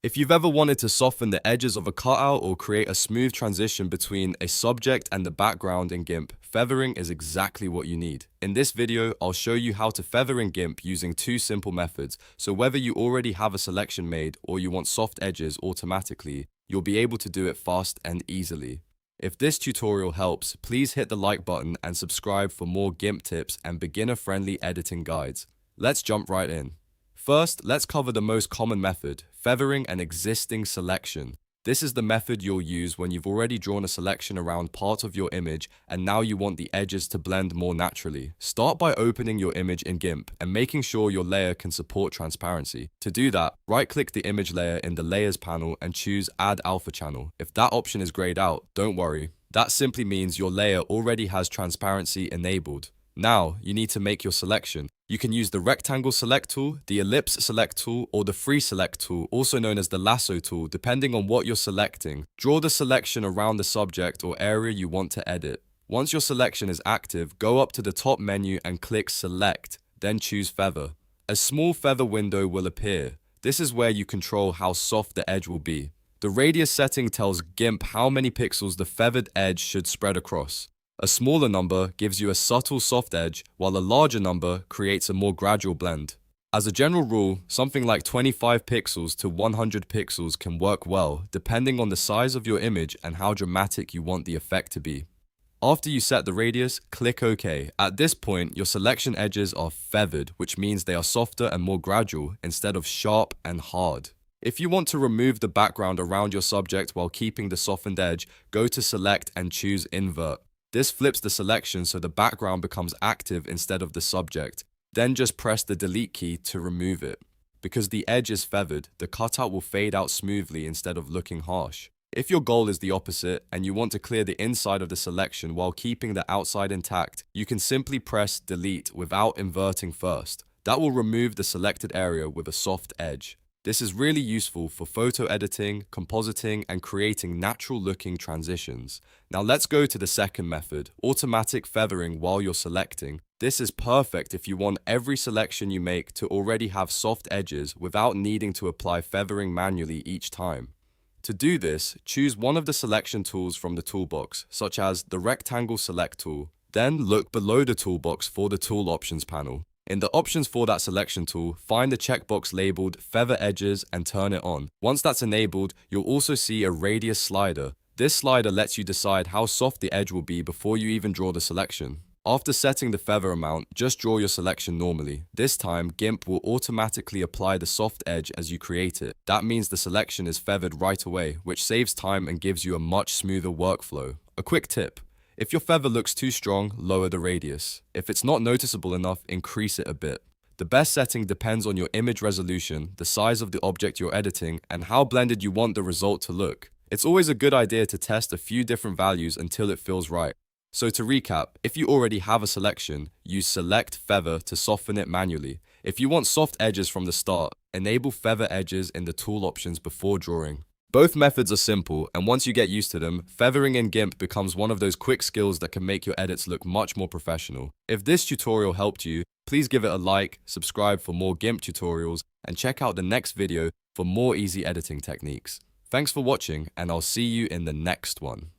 If you've ever wanted to soften the edges of a cutout or create a smooth transition between a subject and the background in GIMP, feathering is exactly what you need. In this video, I'll show you how to feather in GIMP using two simple methods, so whether you already have a selection made or you want soft edges automatically, you'll be able to do it fast and easily. If this tutorial helps, please hit the like button and subscribe for more GIMP tips and beginner-friendly editing guides. Let's jump right in. First, let's cover the most common method, feathering an existing selection. This is the method you'll use when you've already drawn a selection around part of your image and now you want the edges to blend more naturally. Start by opening your image in GIMP and making sure your layer can support transparency. To do that, right-click the image layer in the Layers panel and choose Add Alpha Channel. If that option is grayed out, don't worry. That simply means your layer already has transparency enabled. Now, you need to make your selection. You can use the Rectangle Select tool, the Ellipse Select tool, or the Free Select tool, also known as the Lasso tool, depending on what you're selecting. Draw the selection around the subject or area you want to edit. Once your selection is active, go up to the top menu and click Select, then choose Feather. A small feather window will appear. This is where you control how soft the edge will be. The radius setting tells GIMP how many pixels the feathered edge should spread across. A smaller number gives you a subtle soft edge, while a larger number creates a more gradual blend. As a general rule, something like 25 pixels to 100 pixels can work well, depending on the size of your image and how dramatic you want the effect to be. After you set the radius, click OK. At this point, your selection edges are feathered, which means they are softer and more gradual, instead of sharp and hard. If you want to remove the background around your subject while keeping the softened edge, go to Select and choose Invert. This flips the selection so the background becomes active instead of the subject. Then just press the delete key to remove it. Because the edge is feathered, the cutout will fade out smoothly instead of looking harsh. If your goal is the opposite and you want to clear the inside of the selection while keeping the outside intact, you can simply press delete without inverting first. That will remove the selected area with a soft edge. This is really useful for photo editing, compositing, and creating natural-looking transitions. Now let's go to the second method, automatic feathering while you're selecting. This is perfect if you want every selection you make to already have soft edges without needing to apply feathering manually each time. To do this, choose one of the selection tools from the toolbox, such as the Rectangle Select tool. Then look below the toolbox for the Tool Options panel. In the options for that selection tool, find the checkbox labeled Feather Edges and turn it on. Once that's enabled, you'll also see a radius slider. This slider lets you decide how soft the edge will be before you even draw the selection. After setting the feather amount, just draw your selection normally. This time, GIMP will automatically apply the soft edge as you create it. That means the selection is feathered right away, which saves time and gives you a much smoother workflow. A quick tip. If your feather looks too strong, lower the radius. If it's not noticeable enough, increase it a bit. The best setting depends on your image resolution, the size of the object you're editing, and how blended you want the result to look. It's always a good idea to test a few different values until it feels right. So to recap, if you already have a selection, use Select Feather to soften it manually. If you want soft edges from the start, enable feather edges in the tool options before drawing. Both methods are simple, and once you get used to them, feathering in GIMP becomes one of those quick skills that can make your edits look much more professional. If this tutorial helped you, please give it a like, subscribe for more GIMP tutorials, and check out the next video for more easy editing techniques. Thanks for watching, and I'll see you in the next one.